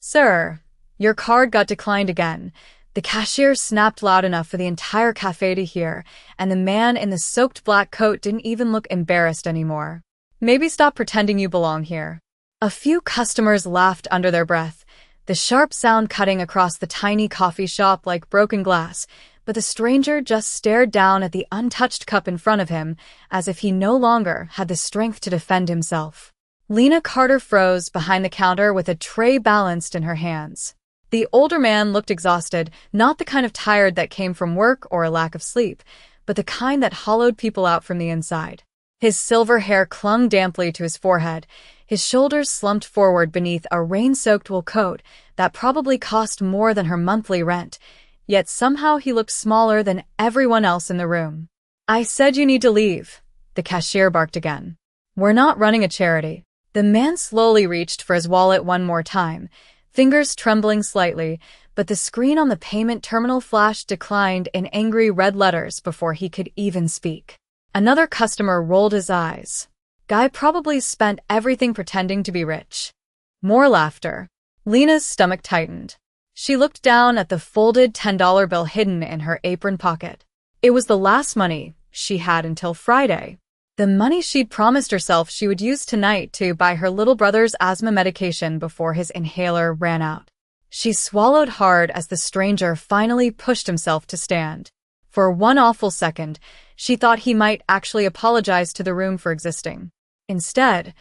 Sir, your card got declined again. The cashier snapped loud enough for the entire cafe to hear, and the man in the soaked black coat didn't even look embarrassed anymore. Maybe stop pretending you belong here. A few customers laughed under their breath, the sharp sound cutting across the tiny coffee shop like broken glass, but the stranger just stared down at the untouched cup in front of him as if he no longer had the strength to defend himself. Lena Carter froze behind the counter with a tray balanced in her hands. The older man looked exhausted, not the kind of tired that came from work or a lack of sleep, but the kind that hollowed people out from the inside. His silver hair clung damply to his forehead, his shoulders slumped forward beneath a rain-soaked wool coat that probably cost more than her monthly rent, yet somehow he looked smaller than everyone else in the room. "I said you need to leave," the cashier barked again. "We're not running a charity." The man slowly reached for his wallet one more time, fingers trembling slightly, but the screen on the payment terminal flashed declined in angry red letters before he could even speak. Another customer rolled his eyes. Guy probably spent everything pretending to be rich. More laughter. Lena's stomach tightened. She looked down at the folded $10 bill hidden in her apron pocket. It was the last money she had until Friday. The money she'd promised herself she would use tonight to buy her little brother's asthma medication before his inhaler ran out. She swallowed hard as the stranger finally pushed himself to stand. For one awful second, she thought he might actually apologize to the room for existing. Instead,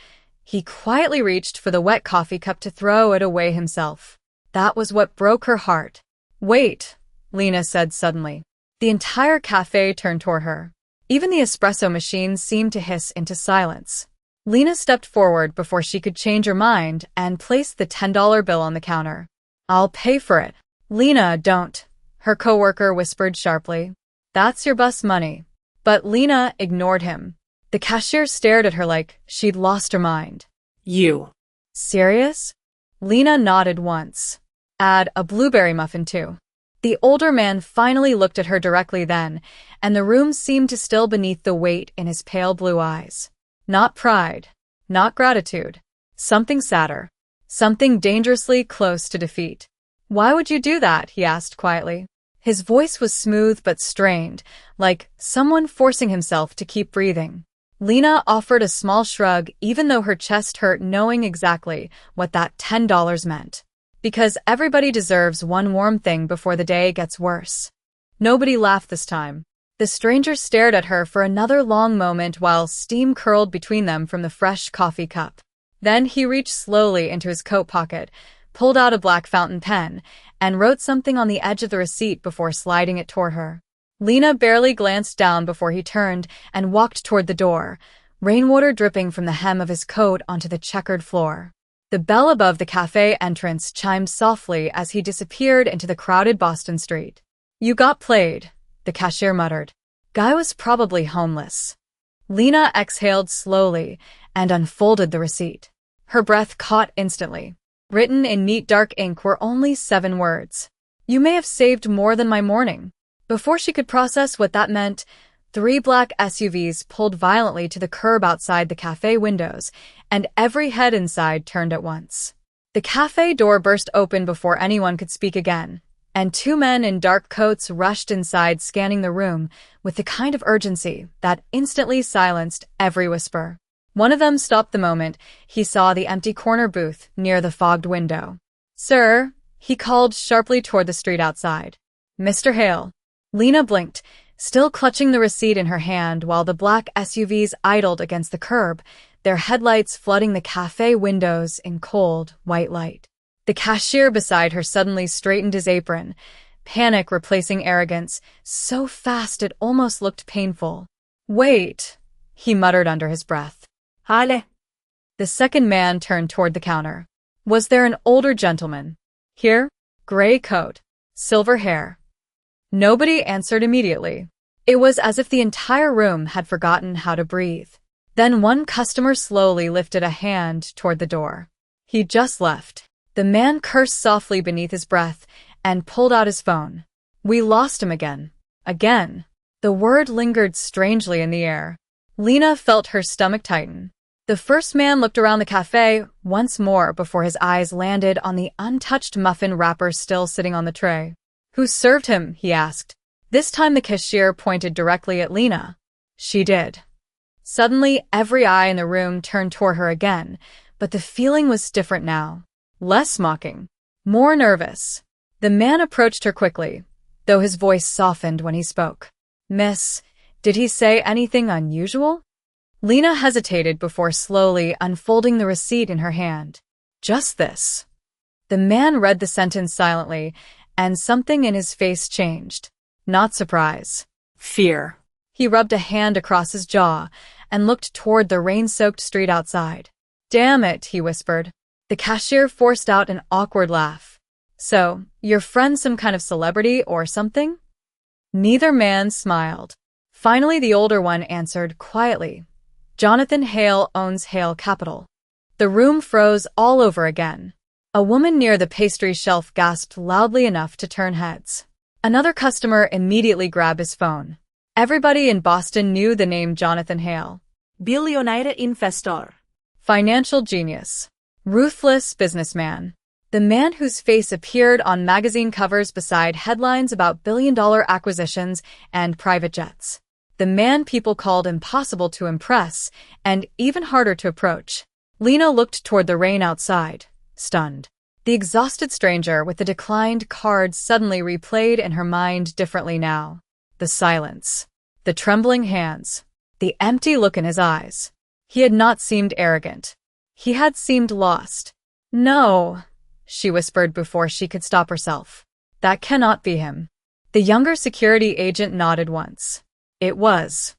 he quietly reached for the wet coffee cup to throw it away himself. That was what broke her heart. "Wait," Lena said suddenly. The entire cafe turned toward her. Even the espresso machine seemed to hiss into silence. Lena stepped forward before she could change her mind and placed the $10 bill on the counter. "I'll pay for it." "Lena, don't," her coworker whispered sharply. "That's your bus money." But Lena ignored him. The cashier stared at her like she'd lost her mind. "You. Serious?" Lena nodded once. "Add a blueberry muffin too." The older man finally looked at her directly then, and the room seemed to still beneath the weight in his pale blue eyes. Not pride, not gratitude, something sadder, something dangerously close to defeat. "Why would you do that?" he asked quietly. His voice was smooth but strained, like someone forcing himself to keep breathing. Lena offered a small shrug even though her chest hurt knowing exactly what that $10 meant. Because everybody deserves one warm thing before the day gets worse. Nobody laughed this time. The stranger stared at her for another long moment while steam curled between them from the fresh coffee cup. Then he reached slowly into his coat pocket, pulled out a black fountain pen, and wrote something on the edge of the receipt before sliding it toward her. Lena barely glanced down before he turned and walked toward the door, rainwater dripping from the hem of his coat onto the checkered floor. The bell above the cafe entrance chimed softly as he disappeared into the crowded Boston street. "You got played," the cashier muttered. Guy was probably homeless. Lena exhaled slowly and unfolded the receipt. Her breath caught instantly. Written in neat dark ink were only 7 words. "You may have saved more than my morning." Before she could process what that meant, 3 black SUVs pulled violently to the curb outside the cafe windows, and every head inside turned at once. The cafe door burst open before anyone could speak again, and 2 men in dark coats rushed inside, scanning the room with the kind of urgency that instantly silenced every whisper. One of them stopped the moment he saw the empty corner booth near the fogged window. "Sir," he called sharply toward the street outside. "Mr. Hale." Lena blinked, still clutching the receipt in her hand while the black SUVs idled against the curb, their headlights flooding the cafe windows in cold, white light. The cashier beside her suddenly straightened his apron, panic replacing arrogance, so fast it almost looked painful. "Wait," he muttered under his breath. "Hale." The second man turned toward the counter. Was there an older gentleman? Here? Gray coat, silver hair. Nobody answered immediately. It was as if the entire room had forgotten how to breathe. Then one customer slowly lifted a hand toward the door. He just left. The man cursed softly beneath his breath and pulled out his phone. "We lost him again." Again. The word lingered strangely in the air. Lena felt her stomach tighten. The first man looked around the cafe once more before his eyes landed on the untouched muffin wrapper still sitting on the tray. "Who served him?" he asked. This time the cashier pointed directly at Lena. She did. Suddenly, every eye in the room turned toward her again, but the feeling was different now. Less mocking. More nervous. The man approached her quickly, though his voice softened when he spoke. "Miss, did he say anything unusual?" Lena hesitated before slowly unfolding the receipt in her hand. "Just this." The man read the sentence silently, and something in his face changed. Not surprise. Fear. He rubbed a hand across his jaw and looked toward the rain-soaked street outside. "Damn it," he whispered. The cashier forced out an awkward laugh. "So, your friend's some kind of celebrity or something?" Neither man smiled. Finally, the older one answered quietly. "Jonathan Hale owns Hale Capital." The room froze all over again. A woman near the pastry shelf gasped loudly enough to turn heads. Another customer immediately grabbed his phone. Everybody in Boston knew the name Jonathan Hale. Billionaire investor. Financial genius. Ruthless businessman. The man whose face appeared on magazine covers beside headlines about billion-dollar acquisitions and private jets. The man people called impossible to impress and even harder to approach. Lena looked toward the rain outside, stunned. The exhausted stranger with the declined card suddenly replayed in her mind differently now. The silence. The trembling hands. The empty look in his eyes. He had not seemed arrogant. He had seemed lost. "No," she whispered before she could stop herself. "That cannot be him." The younger security agent nodded once. It was.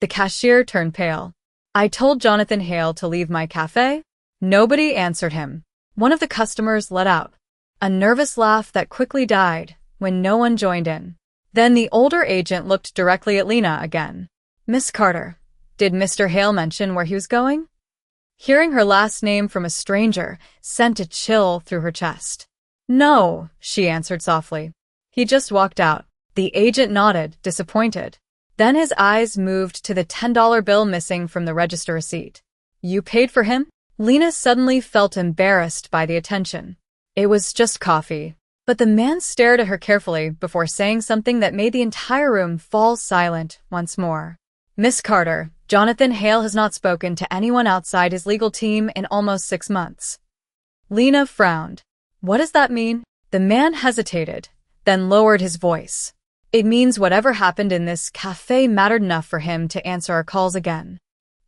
The cashier turned pale. "I told Jonathan Hale to leave my cafe." Nobody answered him. One of the customers let out a nervous laugh that quickly died when no one joined in. Then the older agent looked directly at Lena again. "Miss Carter, did Mr. Hale mention where he was going?" Hearing her last name from a stranger sent a chill through her chest. "No," she answered softly. "He just walked out." The agent nodded, disappointed. Then his eyes moved to the $10 bill missing from the register receipt. "You paid for him?" Lena suddenly felt embarrassed by the attention. It was just coffee. But the man stared at her carefully before saying something that made the entire room fall silent once more. "Miss Carter, Jonathan Hale has not spoken to anyone outside his legal team in almost 6 months." Lena frowned. "What does that mean?" The man hesitated, then lowered his voice. "It means whatever happened in this cafe mattered enough for him to answer our calls again."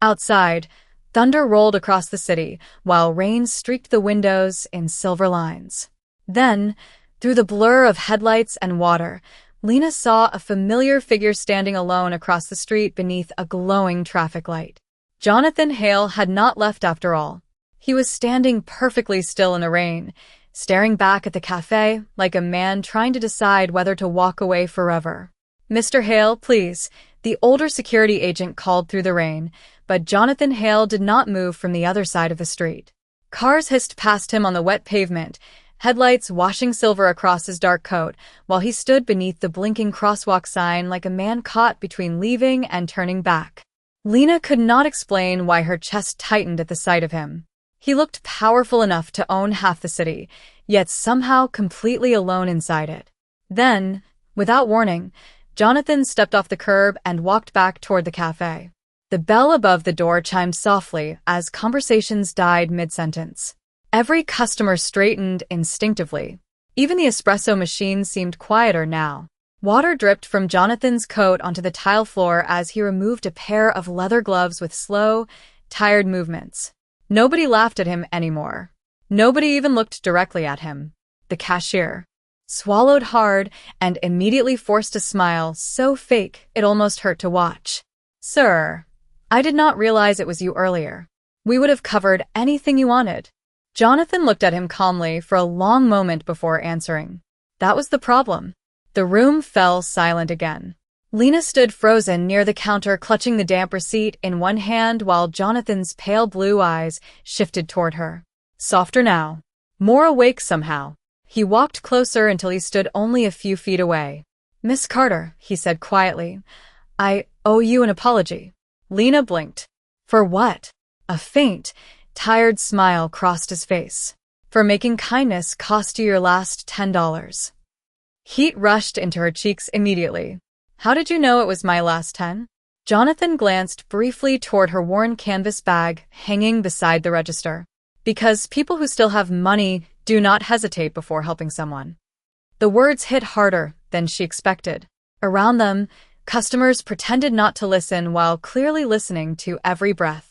Outside, thunder rolled across the city, while rain streaked the windows in silver lines. Then, through the blur of headlights and water, Lena saw a familiar figure standing alone across the street beneath a glowing traffic light. Jonathan Hale had not left after all. He was standing perfectly still in the rain, staring back at the cafe like a man trying to decide whether to walk away forever. "Mr. Hale, please," the older security agent called through the rain, but Jonathan Hale did not move from the other side of the street. Cars hissed past him on the wet pavement, headlights washing silver across his dark coat, while he stood beneath the blinking crosswalk sign like a man caught between leaving and turning back. Lena could not explain why her chest tightened at the sight of him. He looked powerful enough to own half the city, yet somehow completely alone inside it. Then, without warning, Jonathan stepped off the curb and walked back toward the cafe. The bell above the door chimed softly as conversations died mid-sentence. Every customer straightened instinctively. Even the espresso machine seemed quieter now. Water dripped from Jonathan's coat onto the tile floor as he removed a pair of leather gloves with slow, tired movements. Nobody laughed at him anymore. Nobody even looked directly at him. The cashier swallowed hard and immediately forced a smile so fake it almost hurt to watch. "Sir, I did not realize it was you earlier. We would have covered anything you wanted." Jonathan looked at him calmly for a long moment before answering. That was the problem. The room fell silent again. Lena stood frozen near the counter, clutching the damp receipt in one hand while Jonathan's pale blue eyes shifted toward her. Softer now. More awake somehow. He walked closer until he stood only a few feet away. "Miss Carter," he said quietly, "I owe you an apology." Lena blinked. "For what?" A faint, tired smile crossed his face. For making kindness cost you your last $10. Heat rushed into her cheeks immediately. How did you know it was my last 10? Jonathan glanced briefly toward her worn canvas bag hanging beside the register. Because people who still have money do not hesitate before helping someone. The words hit harder than she expected. Around them, customers pretended not to listen while clearly listening to every breath.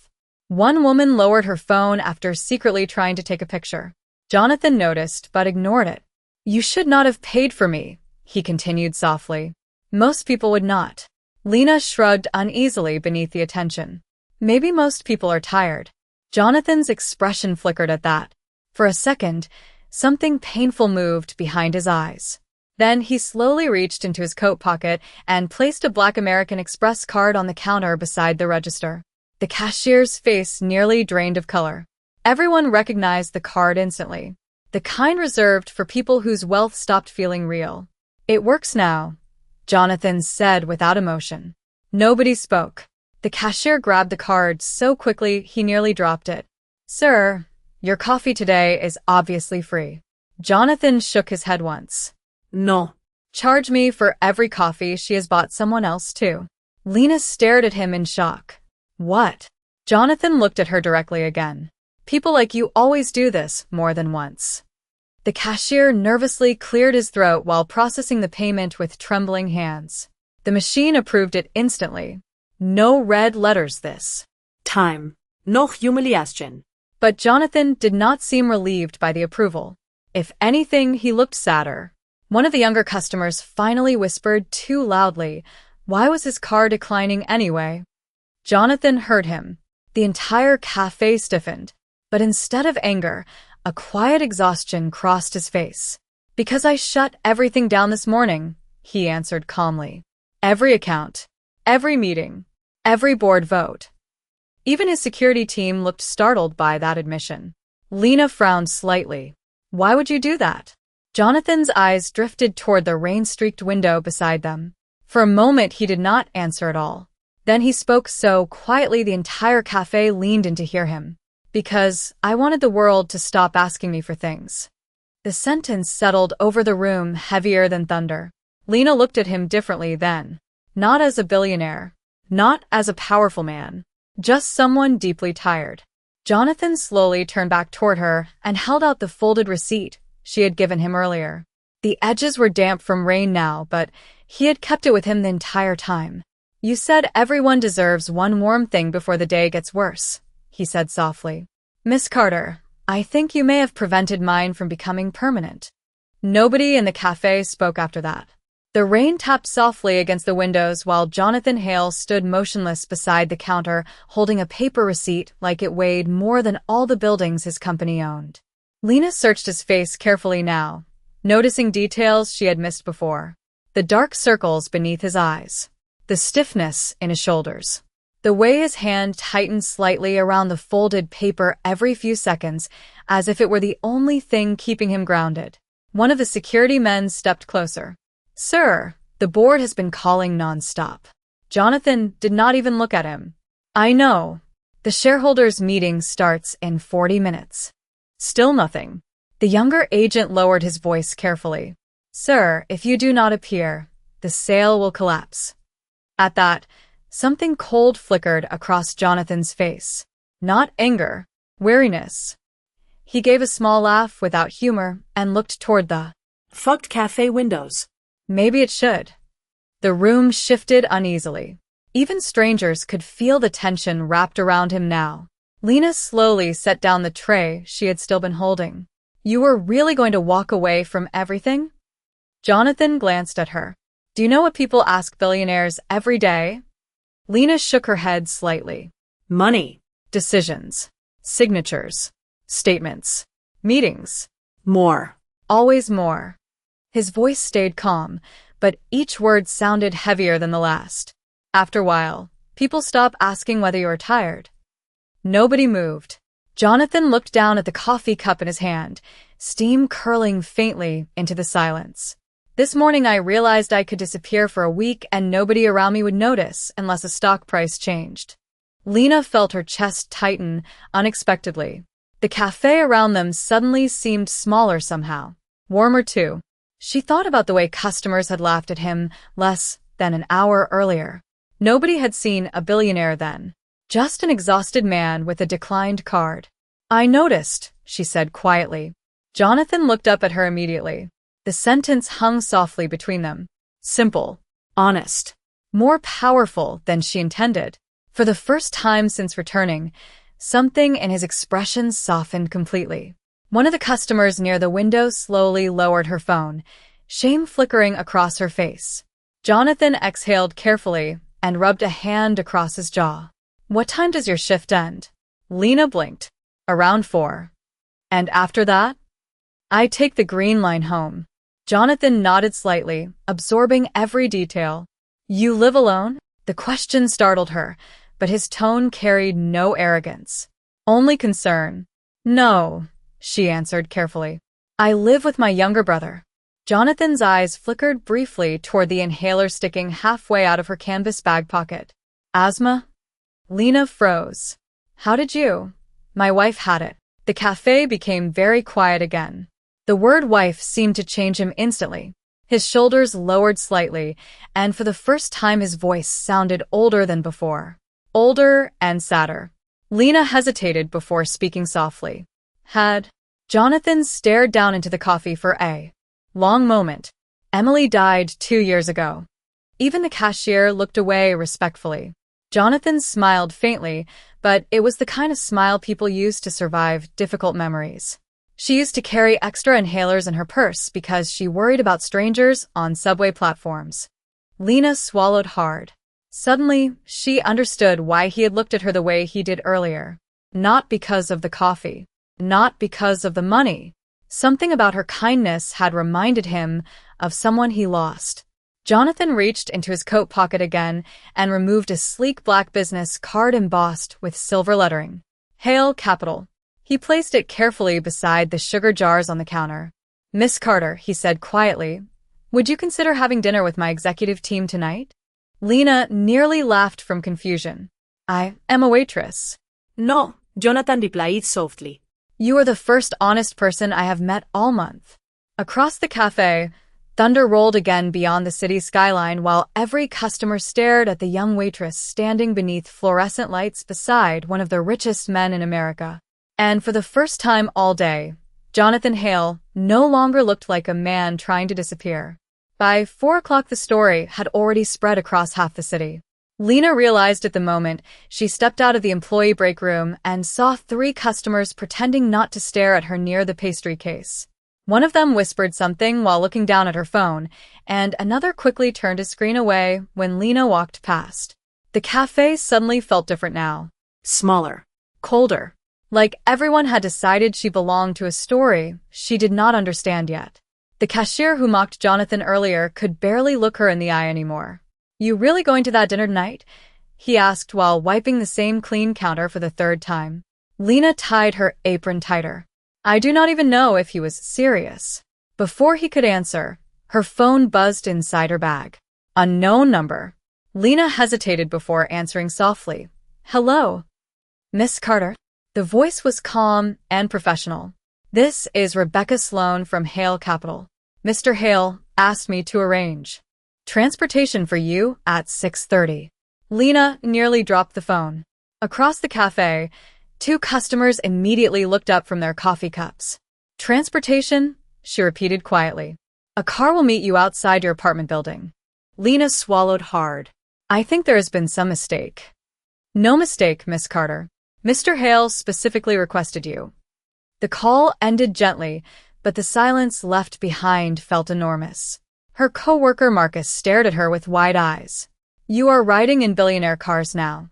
One woman lowered her phone after secretly trying to take a picture. Jonathan noticed but ignored it. You should not have paid for me, he continued softly. Most people would not. Lena shrugged uneasily beneath the attention. Maybe most people are tired. Jonathan's expression flickered at that. For a second, something painful moved behind his eyes. Then he slowly reached into his coat pocket and placed a Black American Express card on the counter beside the register. The cashier's face nearly drained of color. Everyone recognized the card instantly. The kind reserved for people whose wealth stopped feeling real. It works now, Jonathan said without emotion. Nobody spoke. The cashier grabbed the card so quickly he nearly dropped it. Sir, your coffee today is obviously free. Jonathan shook his head once. No. Charge me for every coffee she has bought someone else too. Lena stared at him in shock. What? Jonathan looked at her directly again. People like you always do this more than once. The cashier nervously cleared his throat while processing the payment with trembling hands. The machine approved it instantly. No red letters this time. No humiliation. But Jonathan did not seem relieved by the approval. If anything, he looked sadder. One of the younger customers finally whispered too loudly, why was his car declining anyway? Jonathan heard him. The entire cafe stiffened. But instead of anger, a quiet exhaustion crossed his face. Because I shut everything down this morning, he answered calmly. Every account, every meeting, every board vote. Even his security team looked startled by that admission. Lena frowned slightly. Why would you do that? Jonathan's eyes drifted toward the rain-streaked window beside them. For a moment, he did not answer at all. Then he spoke so quietly the entire cafe leaned in to hear him. Because I wanted the world to stop asking me for things. The sentence settled over the room heavier than thunder. Lena looked at him differently then. Not as a billionaire. Not as a powerful man. Just someone deeply tired. Jonathan slowly turned back toward her and held out the folded receipt she had given him earlier. The edges were damp from rain now, but he had kept it with him the entire time. You said everyone deserves one warm thing before the day gets worse, he said softly. Miss Carter, I think you may have prevented mine from becoming permanent. Nobody in the cafe spoke after that. The rain tapped softly against the windows while Jonathan Hale stood motionless beside the counter, holding a paper receipt like it weighed more than all the buildings his company owned. Lena searched his face carefully now, noticing details she had missed before. The dark circles beneath his eyes. The stiffness in his shoulders. The way his hand tightened slightly around the folded paper every few seconds, as if it were the only thing keeping him grounded. One of the security men stepped closer. Sir, the board has been calling non-stop. Jonathan did not even look at him. I know. The shareholders' meeting starts in 40 minutes. Still nothing. The younger agent lowered his voice carefully. Sir, if you do not appear, the sale will collapse. At that, something cold flickered across Jonathan's face. Not anger, weariness. He gave a small laugh without humor and looked toward the fucked cafe windows. Maybe it should. The room shifted uneasily. Even strangers could feel the tension wrapped around him now. Lena slowly set down the tray she had still been holding. You were really going to walk away from everything? Jonathan glanced at her. Do you know what people ask billionaires every day? Lena shook her head slightly. Money. Decisions. Signatures. Statements. Meetings. More. Always more. His voice stayed calm, but each word sounded heavier than the last. After a while, people stop asking whether you are tired. Nobody moved. Jonathan looked down at the coffee cup in his hand, steam curling faintly into the silence. This morning I realized I could disappear for a week and nobody around me would notice unless a stock price changed. Lena felt her chest tighten unexpectedly. The cafe around them suddenly seemed smaller somehow. Warmer too. She thought about the way customers had laughed at him less than an hour earlier. Nobody had seen a billionaire then. Just an exhausted man with a declined card. "I noticed," she said quietly. Jonathan looked up at her immediately. The sentence hung softly between them. Simple. Honest. More powerful than she intended. For the first time since returning, something in his expression softened completely. One of the customers near the window slowly lowered her phone, shame flickering across her face. Jonathan exhaled carefully and rubbed a hand across his jaw. "What time does your shift end?" Lena blinked. "Around 4. "And after that?" "I take the green line home." Jonathan nodded slightly, absorbing every detail. "You live alone?" The question startled her, but his tone carried no arrogance. Only concern. "No," she answered carefully. "I live with my younger brother." Jonathan's eyes flickered briefly toward the inhaler sticking halfway out of her canvas bag pocket. "Asthma?" Lena froze. "How did you?" "My wife had it." The cafe became very quiet again. The word wife seemed to change him instantly. His shoulders lowered slightly, and for the first time his voice sounded older than before. Older and sadder. Lena hesitated before speaking softly. "Had?" Jonathan stared down into the coffee for a long moment. "Emily died 2 years ago." Even the cashier looked away respectfully. Jonathan smiled faintly, but it was the kind of smile people use to survive difficult memories. She used to carry extra inhalers in her purse because she worried about strangers on subway platforms. Lena swallowed hard. Suddenly, she understood why he had looked at her the way he did earlier. Not because of the coffee. Not because of the money. Something about her kindness had reminded him of someone he lost. Jonathan reached into his coat pocket again and removed a sleek black business card embossed with silver lettering. Hale Capital. He placed it carefully beside the sugar jars on the counter. "Miss Carter," he said quietly, "would you consider having dinner with my executive team tonight?" Lena nearly laughed from confusion. "I am a waitress." No, Jonathan replied softly. "You are the first honest person I have met all month." Across the cafe, thunder rolled again beyond the city skyline while every customer stared at the young waitress standing beneath fluorescent lights beside one of the richest men in America. And for the first time all day, Jonathan Hale no longer looked like a man trying to disappear. By 4 o'clock the story had already spread across half the city. Lena realized at the moment she stepped out of the employee break room and saw 3 customers pretending not to stare at her near the pastry case. One of them whispered something while looking down at her phone, and another quickly turned his screen away when Lena walked past. The cafe suddenly felt different now. Smaller. Colder. Like everyone had decided she belonged to a story she did not understand yet. The cashier who mocked Jonathan earlier could barely look her in the eye anymore. "You really going to that dinner tonight?" he asked while wiping the same clean counter for the 3rd time. Lena tied her apron tighter. I do not even know if he was serious. Before he could answer, her phone buzzed inside her bag. Unknown number. Lena hesitated before answering softly. "Hello, Miss Carter?" The voice was calm and professional. "This is Rebecca Sloan from Hale Capital. Mr. Hale asked me to arrange transportation for you at 6:30. Lena nearly dropped the phone. Across the cafe, 2 customers immediately looked up from their coffee cups. "Transportation?" she repeated quietly. "A car will meet you outside your apartment building." Lena swallowed hard. "I think there has been some mistake." "No mistake, Miss Carter. Mr. Hale specifically requested you." The call ended gently, but the silence left behind felt enormous. Her coworker Marcus stared at her with wide eyes. "You are riding in billionaire cars now."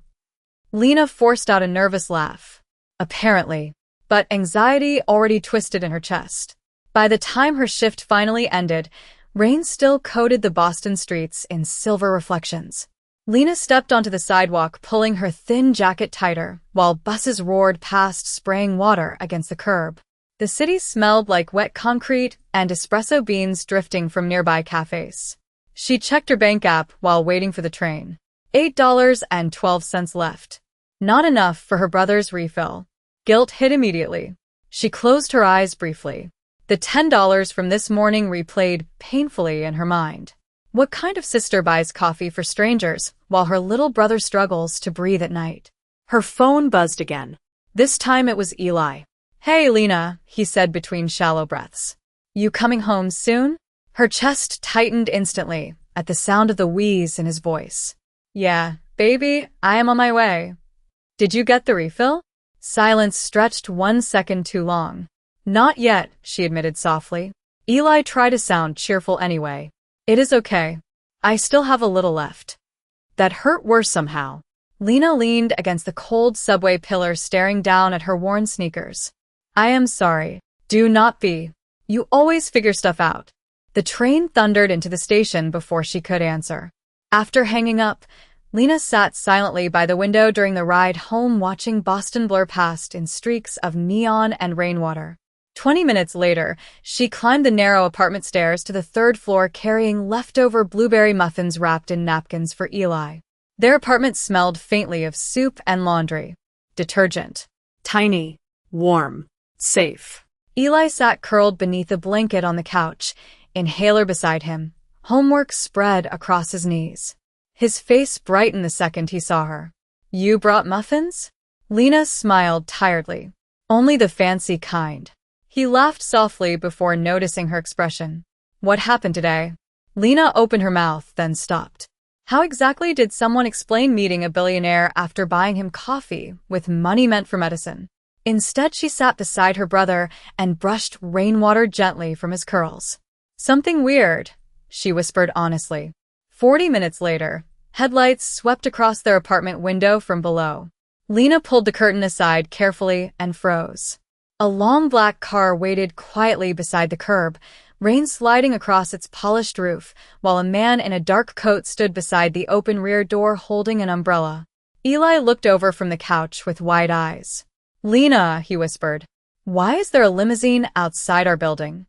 Lena forced out a nervous laugh. Apparently. But anxiety already twisted in her chest. By the time her shift finally ended, rain still coated the Boston streets in silver reflections. Lena stepped onto the sidewalk, pulling her thin jacket tighter, while buses roared past, spraying water against the curb. The city smelled like wet concrete and espresso beans drifting from nearby cafes. She checked her bank app while waiting for the train. $8.12 left. Not enough for her brother's refill. Guilt hit immediately. She closed her eyes briefly. The $10 from this morning replayed painfully in her mind. What kind of sister buys coffee for strangers while her little brother struggles to breathe at night? Her phone buzzed again. This time it was Eli. "Hey, Lena," he said between shallow breaths. "You coming home soon?" Her chest tightened instantly at the sound of the wheeze in his voice. "Yeah, baby, I am on my way." "Did you get the refill?" Silence stretched 1 second too long. "Not yet," she admitted softly. Eli tried to sound cheerful anyway. "It is okay. I still have a little left." That hurt worse somehow. Lena leaned against the cold subway pillar staring down at her worn sneakers. "I am sorry. Do not be. You always figure stuff out." The train thundered into the station before she could answer. After hanging up, Lena sat silently by the window during the ride home watching Boston blur past in streaks of neon and rainwater. 20 minutes later, she climbed the narrow apartment stairs to the 3rd floor carrying leftover blueberry muffins wrapped in napkins for Eli. Their apartment smelled faintly of soup and laundry. Detergent. Tiny, warm, safe. Eli sat curled beneath a blanket on the couch, inhaler beside him, homework spread across his knees. His face brightened the second he saw her. "You brought muffins?" Lena smiled tiredly. "Only the fancy kind." He laughed softly before noticing her expression. "What happened today?" Lena opened her mouth, then stopped. How exactly did someone explain meeting a billionaire after buying him coffee with money meant for medicine? Instead, she sat beside her brother and brushed rainwater gently from his curls. "Something weird," she whispered honestly. 40 minutes later, headlights swept across their apartment window from below. Lena pulled the curtain aside carefully and froze. A long black car waited quietly beside the curb, rain sliding across its polished roof, while a man in a dark coat stood beside the open rear door holding an umbrella. Eli looked over from the couch with wide eyes. "Lena," he whispered, "why is there a limousine outside our building?"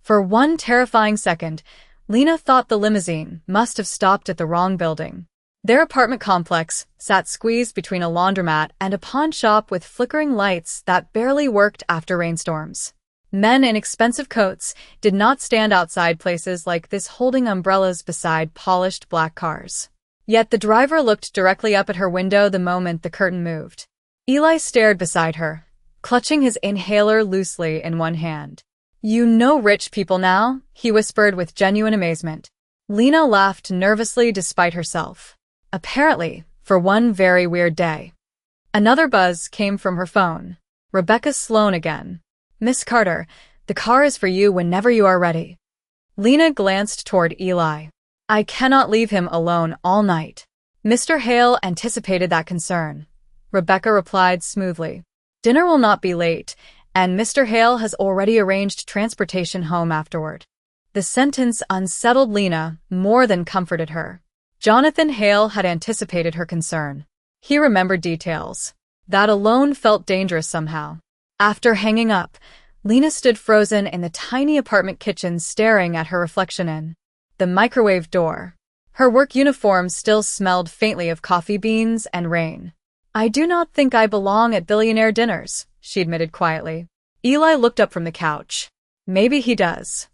For one terrifying second, Lena thought the limousine must have stopped at the wrong building. Their apartment complex sat squeezed between a laundromat and a pawn shop with flickering lights that barely worked after rainstorms. Men in expensive coats did not stand outside places like this holding umbrellas beside polished black cars. Yet the driver looked directly up at her window the moment the curtain moved. Eli stared beside her, clutching his inhaler loosely in one hand. "You know rich people now?" he whispered with genuine amazement. Lena laughed nervously despite herself. Apparently, for one very weird day. Another buzz came from her phone. Rebecca Sloan again. "Miss Carter, the car is for you whenever you are ready." Lena glanced toward Eli. "I cannot leave him alone all night." Mr. Hale anticipated that concern. Rebecca replied smoothly. "Dinner will not be late, and Mr. Hale has already arranged transportation home afterward." The sentence unsettled Lena more than comforted her. Jonathan Hale had anticipated her concern. He remembered details. That alone felt dangerous somehow. After hanging up, Lena stood frozen in the tiny apartment kitchen staring at her reflection in the microwave door. Her work uniform still smelled faintly of coffee beans and rain. "I do not think I belong at billionaire dinners," she admitted quietly. Eli looked up from the couch. "Maybe he does."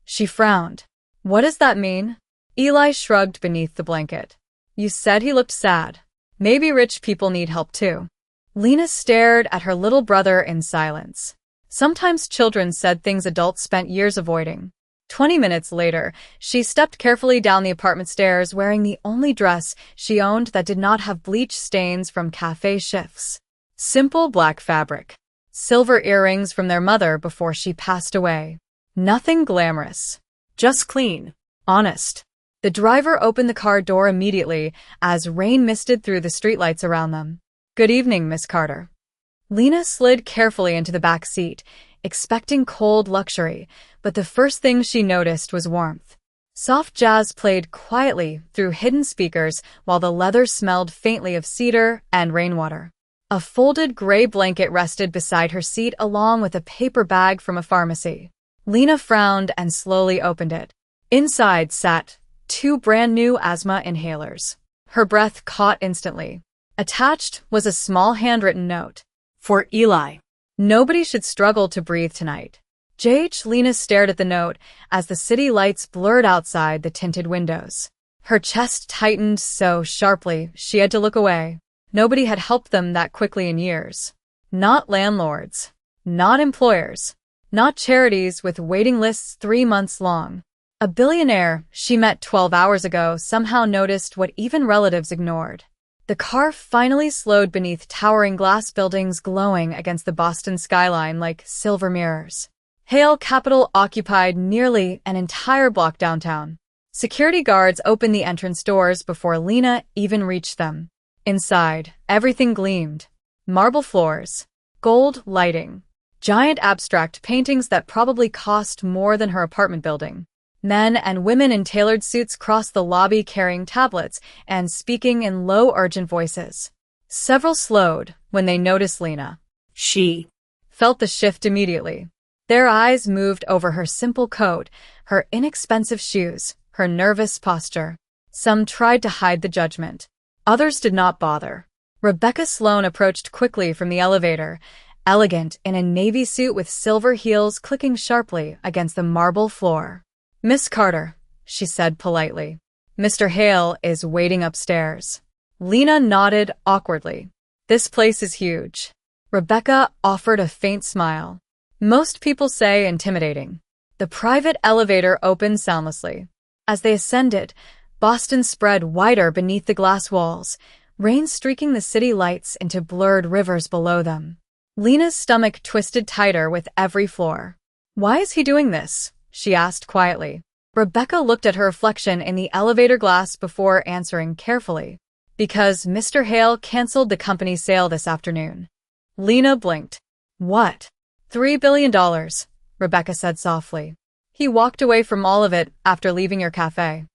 She frowned. "What does that mean?" Eli shrugged beneath the blanket. "You said he looked sad. Maybe rich people need help too." Lena stared at her little brother in silence. Sometimes children said things adults spent years avoiding. 20 minutes later, she stepped carefully down the apartment stairs wearing the only dress she owned that did not have bleach stains from café shifts. Simple black fabric. Silver earrings from their mother before she passed away. Nothing glamorous. Just clean. Honest. The driver opened the car door immediately as rain misted through the streetlights around them. "Good evening, Miss Carter." Lena slid carefully into the back seat, expecting cold luxury, but the first thing she noticed was warmth. Soft jazz played quietly through hidden speakers while the leather smelled faintly of cedar and rainwater. A folded gray blanket rested beside her seat along with a paper bag from a pharmacy. Lena frowned and slowly opened it. Inside sat 2 brand-new asthma inhalers. Her breath caught instantly. Attached was a small handwritten note. For Eli. Nobody should struggle to breathe tonight. J.H. Lena stared at the note as the city lights blurred outside the tinted windows. Her chest tightened so sharply she had to look away. Nobody had helped them that quickly in years. Not landlords. Not employers. Not charities with waiting lists 3 months long. A billionaire she met 12 hours ago somehow noticed what even relatives ignored. The car finally slowed beneath towering glass buildings glowing against the Boston skyline like silver mirrors. Hale Capital occupied nearly an entire block downtown. Security guards opened the entrance doors before Lena even reached them. Inside, everything gleamed. Marble floors, gold lighting, giant abstract paintings that probably cost more than her apartment building. Men and women in tailored suits crossed the lobby carrying tablets and speaking in low, urgent voices. Several slowed when they noticed Lena. She Felt the shift immediately. Their eyes moved over her simple coat, her inexpensive shoes, her nervous posture. Some tried to hide the judgment. Others did not bother. Rebecca Sloan approached quickly from the elevator, elegant in a navy suit with silver heels clicking sharply against the marble floor. "Miss Carter," she said politely. "Mr. Hale is waiting upstairs." Lena nodded awkwardly. "This place is huge." Rebecca offered a faint smile. "Most people say intimidating." The private elevator opened soundlessly. As they ascended, Boston spread wider beneath the glass walls, rain streaking the city lights into blurred rivers below them. Lena's stomach twisted tighter with every floor. "Why is he doing this?" she asked quietly. Rebecca looked at her reflection in the elevator glass before answering carefully. "Because Mr. Hale canceled the company sale this afternoon." Lena blinked. "What?" $3 billion, Rebecca said softly. "He walked away from all of it after leaving your cafe."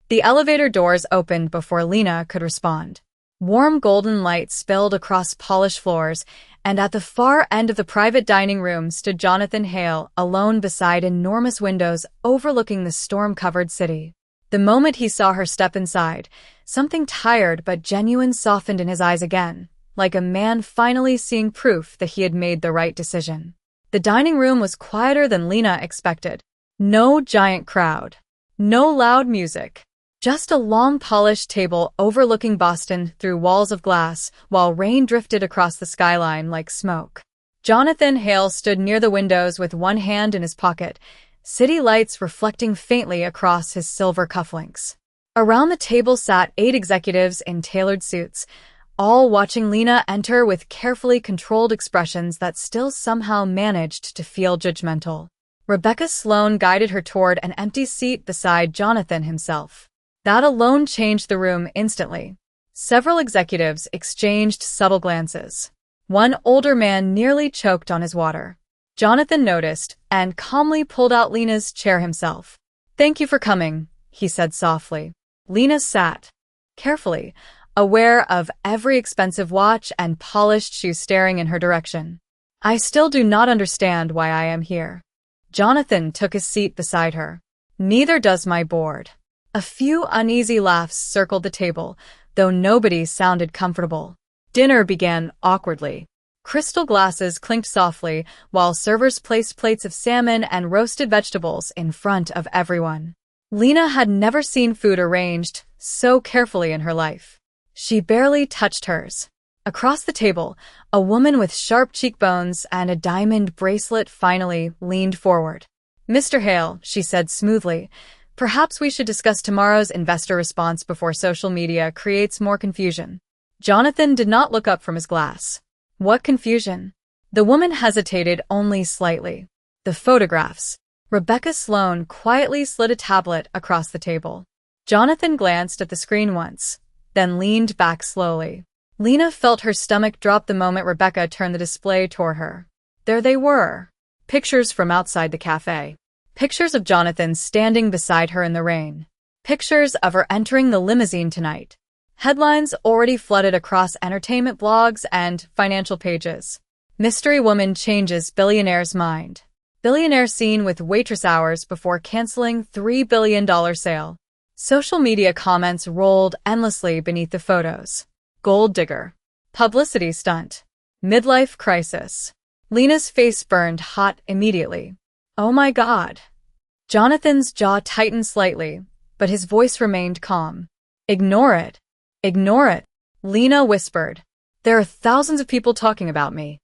The elevator doors opened before Lena could respond. Warm golden light spilled across polished floors, and at the far end of the private dining room stood Jonathan Hale, alone beside enormous windows overlooking the storm-covered city. The moment he saw her step inside, something tired but genuine softened in his eyes again, like a man finally seeing proof that he had made the right decision. The dining room was quieter than Lena expected. No giant crowd. No loud music. Just a long polished table overlooking Boston through walls of glass, while rain drifted across the skyline like smoke. Jonathan Hale stood near the windows with one hand in his pocket, city lights reflecting faintly across his silver cufflinks. Around the table sat 8 executives in tailored suits, all watching Lena enter with carefully controlled expressions that still somehow managed to feel judgmental. Rebecca Sloan guided her toward an empty seat beside Jonathan himself. That alone changed the room instantly. Several executives exchanged subtle glances. One older man nearly choked on his water. Jonathan noticed and calmly pulled out Lena's chair himself. "Thank you for coming," he said softly. Lena sat carefully, aware of every expensive watch and polished shoe staring in her direction. "I still do not understand why I am here." Jonathan took his seat beside her. "Neither does my board." A few uneasy laughs circled the table, though nobody sounded comfortable. Dinner began awkwardly. Crystal glasses clinked softly while servers placed plates of salmon and roasted vegetables in front of everyone. Lena had never seen food arranged so carefully in her life. She barely touched hers. Across the table, a woman with sharp cheekbones and a diamond bracelet finally leaned forward. "Mr. Hale," she said smoothly, "perhaps we should discuss tomorrow's investor response before social media creates more confusion." Jonathan did not look up from his glass. "What confusion?" The woman hesitated only slightly. "The photographs." Rebecca Sloan quietly slid a tablet across the table. Jonathan glanced at the screen once, then leaned back slowly. Lena felt her stomach drop the moment Rebecca turned the display toward her. There they were. Pictures from outside the cafe. Pictures of Jonathan standing beside her in the rain. Pictures of her entering the limousine tonight. Headlines already flooded across entertainment blogs and financial pages. Mystery woman changes billionaire's mind. Billionaire seen with Waitress hours before canceling $3 billion sale. Social media comments rolled endlessly beneath the photos. Gold digger. Publicity stunt. Midlife crisis. Lena's face burned hot immediately. Oh my God. Jonathan's jaw tightened slightly, but his voice remained calm. Ignore it. Ignore it. Lena whispered. There are thousands of people talking about me.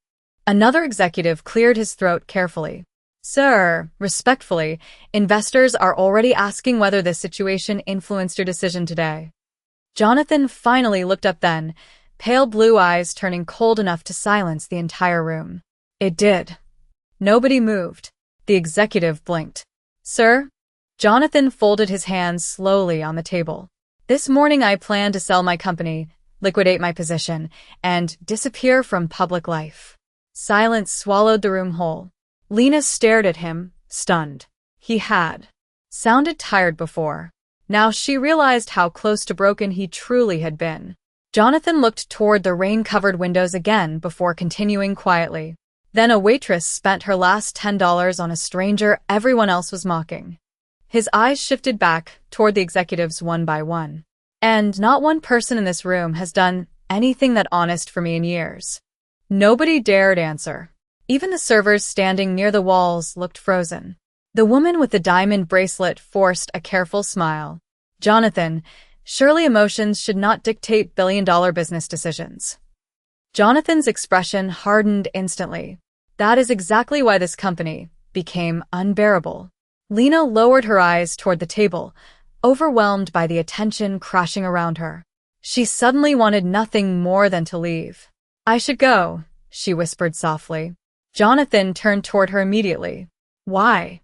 Another executive cleared his throat carefully. Sir, respectfully, investors are already asking whether this situation influenced your decision today. Jonathan finally looked up then, pale blue eyes turning cold enough to silence the entire room. It did. Nobody moved. The executive blinked. Sir? Jonathan folded his hands slowly on the table. This morning I plan to sell my company, liquidate my position, and disappear from public life. Silence swallowed the room whole. Lena stared at him, stunned. He had sounded tired before. Now she realized how close to broken he truly had been. Jonathan looked toward the rain-covered windows again before continuing quietly. Then a waitress spent her last $10 on a stranger everyone else was mocking. His eyes shifted back toward the executives one by one. And not one person in this room has done anything that honest for me in years. Nobody dared answer. Even the servers standing near the walls looked frozen. The woman with the diamond bracelet forced a careful smile. Jonathan, surely emotions should not dictate billion-dollar business decisions. Jonathan's expression hardened instantly. That is exactly why this company became unbearable. Lena lowered her eyes toward the table, overwhelmed by the attention crashing around her. She suddenly wanted nothing more than to leave. I should go, she whispered softly. Jonathan turned toward her immediately. Why?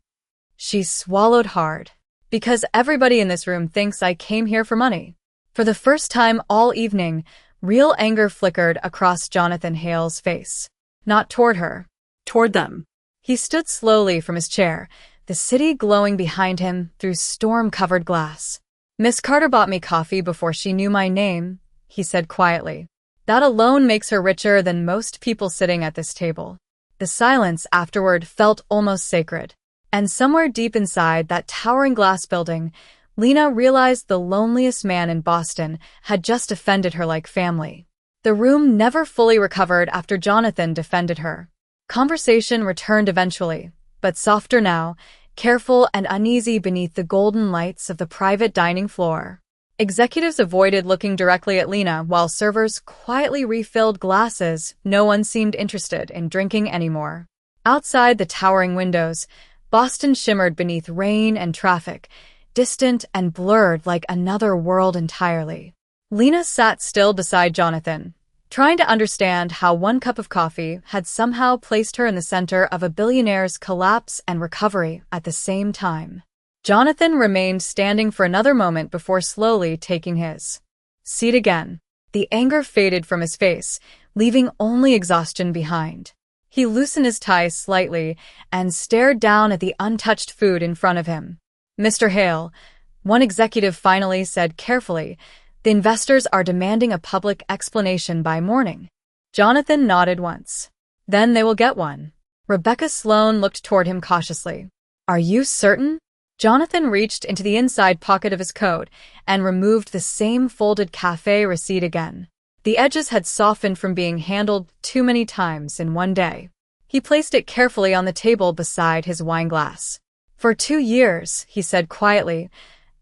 She swallowed hard. Because everybody in this room thinks I came here for money. For the first time all evening, real anger flickered across Jonathan Hale's face. Not toward her. Toward them. He stood slowly from his chair, the city glowing behind him through storm-covered glass. Miss Carter bought me coffee before she knew my name, he said quietly. That alone makes her richer than most people sitting at this table. The silence afterward felt almost sacred. And somewhere deep inside that towering glass building, Lena realized the loneliest man in Boston had just offended her like family. The room never fully recovered after Jonathan defended her. Conversation returned eventually, but softer now, careful and uneasy beneath the golden lights of the private dining floor. Executives avoided looking directly at Lena while servers quietly refilled glasses. No one seemed interested in drinking anymore. Outside the towering windows, Boston shimmered beneath rain and traffic, distant and blurred like another world entirely. Lena sat still beside Jonathan, trying to understand how one cup of coffee had somehow placed her in the center of a billionaire's collapse and recovery at the same time. Jonathan remained standing for another moment before slowly taking his seat again. The anger faded from his face, leaving only exhaustion behind. He loosened his tie slightly and stared down at the untouched food in front of him. Mr. Hale, one executive finally said carefully, the investors are demanding a public explanation by morning. Jonathan nodded once. Then they will get one. Rebecca Sloan looked toward him cautiously. Are you certain? Jonathan reached into the inside pocket of his coat and removed the same folded café receipt again. The edges had softened from being handled too many times in one day. He placed it carefully on the table beside his wine glass. For 2 years, he said quietly,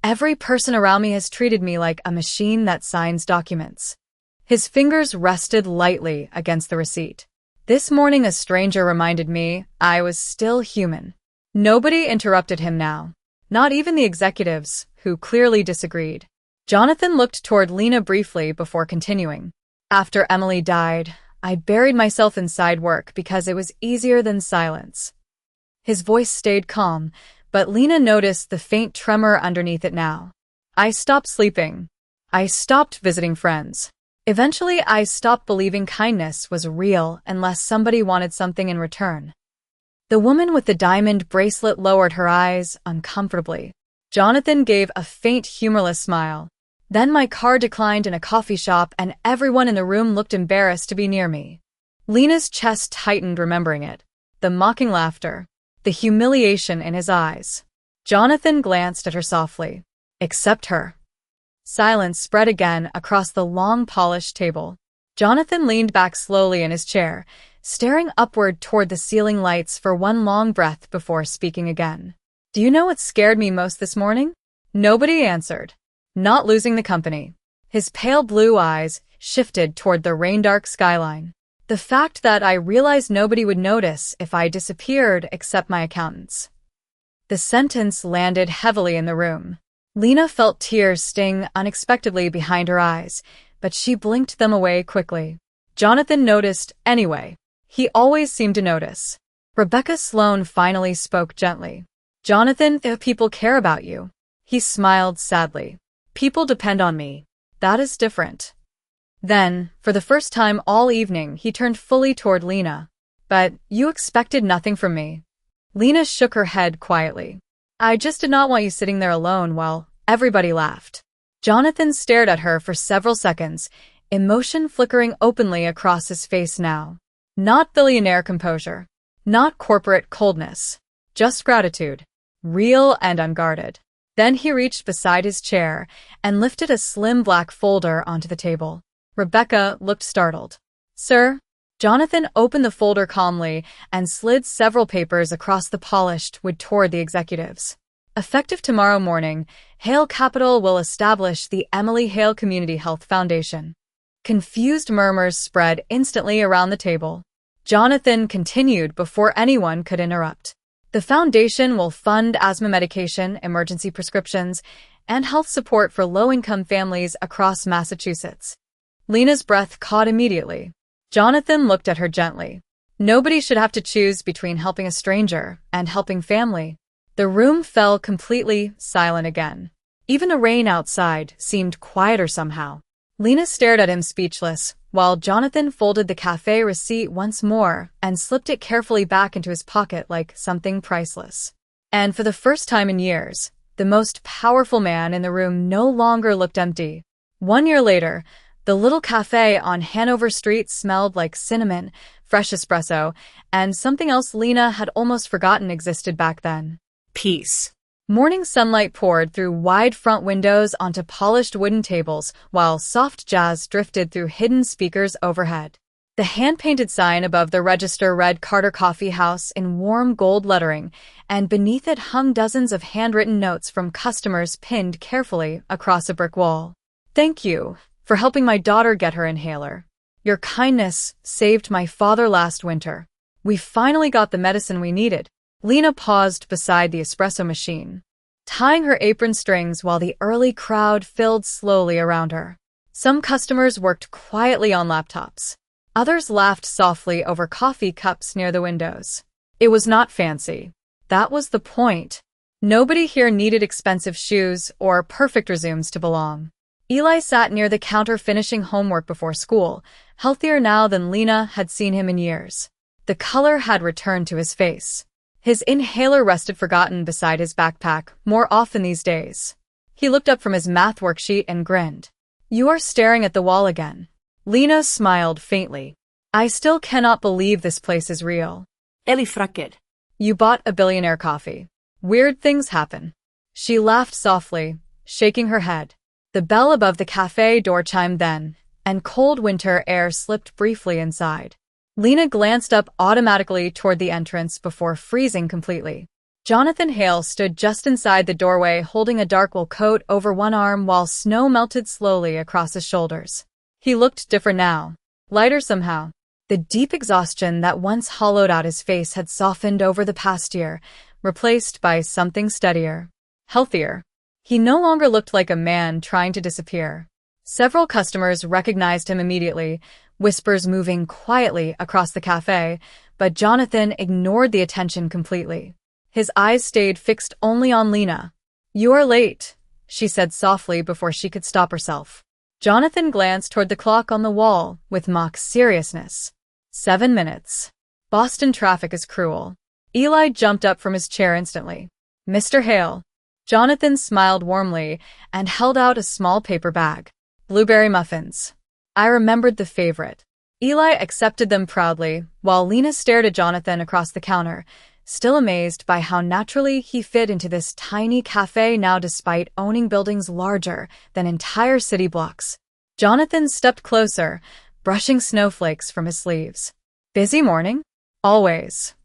every person around me has treated me like a machine that signs documents. His fingers rested lightly against the receipt. This morning a stranger reminded me I was still human. Nobody interrupted him now. Not even the executives, who clearly disagreed. Jonathan looked toward Lena briefly before continuing. After Emily died, I buried myself inside work because it was easier than silence. His voice stayed calm, but Lena noticed the faint tremor underneath it now. I stopped sleeping. I stopped visiting friends. Eventually, I stopped believing kindness was real unless somebody wanted something in return. The woman with the diamond bracelet lowered her eyes uncomfortably. Jonathan gave a faint, humorless smile. Then my car declined in a coffee shop and everyone in the room looked embarrassed to be near me. Lena's chest tightened remembering it. The mocking laughter. The humiliation in his eyes. Jonathan glanced at her softly. Accept her. Silence spread again across the long polished table. Jonathan leaned back slowly in his chair, staring upward toward the ceiling lights for one long breath before speaking again. Do you know what scared me most this morning? Nobody answered. Not losing the company. His pale blue eyes shifted toward the rain-dark skyline. The fact that I realized nobody would notice if I disappeared except my accountants. The sentence landed heavily in the room. Lena felt tears sting unexpectedly behind her eyes, but she blinked them away quickly. Jonathan noticed anyway. He always seemed to notice. Rebecca Sloan finally spoke gently. Jonathan, if people care about you. He smiled sadly. People depend on me. That is different. Then, for the first time all evening, he turned fully toward Lena. But you expected nothing from me. Lena shook her head quietly. I just did not want you sitting there alone while everybody laughed. Jonathan stared at her for several seconds, emotion flickering openly across his face now. Not billionaire composure. Not corporate coldness. Just gratitude. Real and unguarded. Then he reached beside his chair and lifted a slim black folder onto the table. Rebecca looked startled. Sir? Jonathan opened the folder calmly and slid several papers across the polished wood toward the executives. Effective tomorrow morning, Hale Capital will establish the Emily Hale Community Health Foundation. Confused murmurs spread instantly around the table. Jonathan continued before anyone could interrupt. The foundation will fund asthma medication, emergency prescriptions, and health support for low-income families across Massachusetts. Lena's breath caught immediately. Jonathan looked at her gently. Nobody should have to choose between helping a stranger and helping family. The room fell completely silent again. Even the rain outside seemed quieter somehow. Lena stared at him speechless, while Jonathan folded the café receipt once more and slipped it carefully back into his pocket like something priceless. And for the first time in years, the most powerful man in the room no longer looked empty. 1 year later, the little café on Hanover Street smelled like cinnamon, fresh espresso, and something else Lena had almost forgotten existed back then. Peace. Morning sunlight poured through wide front windows onto polished wooden tables, while soft jazz drifted through hidden speakers overhead. The hand-painted sign above the register read Carter Coffee House in warm gold lettering, and beneath it hung dozens of handwritten notes from customers pinned carefully across a brick wall. Thank you for helping my daughter get her inhaler. Your kindness saved my father last winter. We finally got the medicine we needed. Lena paused beside the espresso machine, tying her apron strings while the early crowd filled slowly around her. Some customers worked quietly on laptops. Others laughed softly over coffee cups near the windows. It was not fancy. That was the point. Nobody here needed expensive shoes or perfect resumes to belong. Eli sat near the counter finishing homework before school, healthier now than Lena had seen him in years. The color had returned to his face. His inhaler rested forgotten beside his backpack more often these days. He looked up from his math worksheet and grinned. You are staring at the wall again. Lena smiled faintly. I still cannot believe this place is real. Eli fracket. You bought a Billionaire coffee. Weird things happen. She laughed softly, shaking her head. The bell above the cafe door chimed then, and cold winter air slipped briefly inside. Lena glanced up automatically toward the entrance before freezing completely. Jonathan Hale stood just inside the doorway holding a dark wool coat over one arm while snow melted slowly across his shoulders. He looked different now, lighter somehow. The deep exhaustion that once hollowed out his face had softened over the past year, replaced by something steadier, healthier. He no longer looked like a man trying to disappear. Several customers recognized him immediately, whispers moving quietly across the cafe, but Jonathan ignored the attention completely. His eyes stayed fixed only on Lena. You are late, she said softly before she could stop herself. Jonathan glanced toward the clock on the wall with mock seriousness. 7 minutes. Boston traffic is cruel. Eli jumped up from his chair instantly. Mr. Hale. Jonathan smiled warmly and held out a small paper bag. Blueberry muffins. I remembered the favorite. Eli accepted them proudly, while Lena stared at Jonathan across the counter, still amazed by how naturally he fit into this tiny cafe now despite owning buildings larger than entire city blocks. Jonathan stepped closer, brushing snowflakes from his sleeves. Busy morning? Always.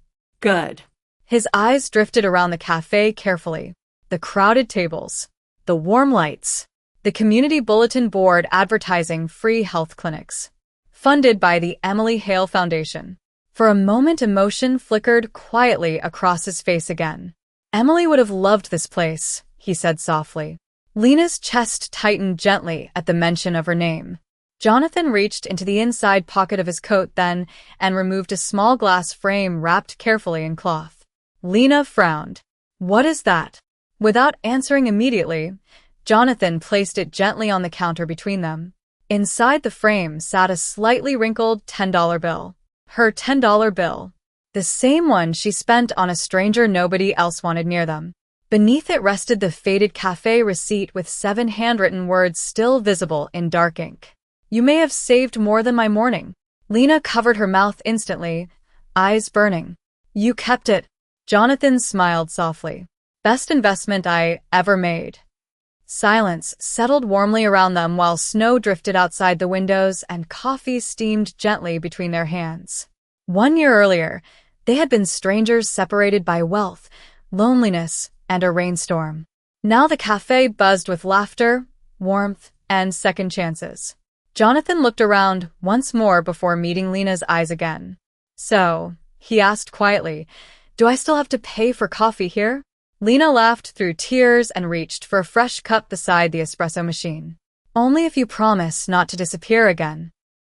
Good. His eyes drifted around the cafe carefully. The crowded tables, the warm lights, the community bulletin board advertising free health clinics. Funded by the Emily Hale Foundation. For a moment, emotion flickered quietly across his face again. Emily would have loved this place, he said softly. Lena's chest tightened gently at the mention of her name. Jonathan reached into the inside pocket of his coat then and removed a small glass frame wrapped carefully in cloth. Lena frowned. What is that? Without answering immediately, Jonathan placed it gently on the counter between them. Inside the frame sat a slightly wrinkled $10 bill. Her $10 bill. The same one she spent on a stranger nobody else wanted near them. Beneath it rested the faded cafe receipt with 7 handwritten words still visible in dark ink. You may have saved more than my morning. Lena covered her mouth instantly, eyes burning. You kept it. Jonathan smiled softly. Best investment I ever made. Silence settled warmly around them while snow drifted outside the windows and coffee steamed gently between their hands. 1 year earlier, they had been strangers separated by wealth, loneliness, and a rainstorm. Now the cafe buzzed with laughter, warmth, and second chances. Jonathan looked around once more before meeting Lena's eyes again. So, he asked quietly, do I still have to pay for coffee here? Lena laughed through tears and reached for a fresh cup beside the espresso machine. Only if you promise not to disappear again.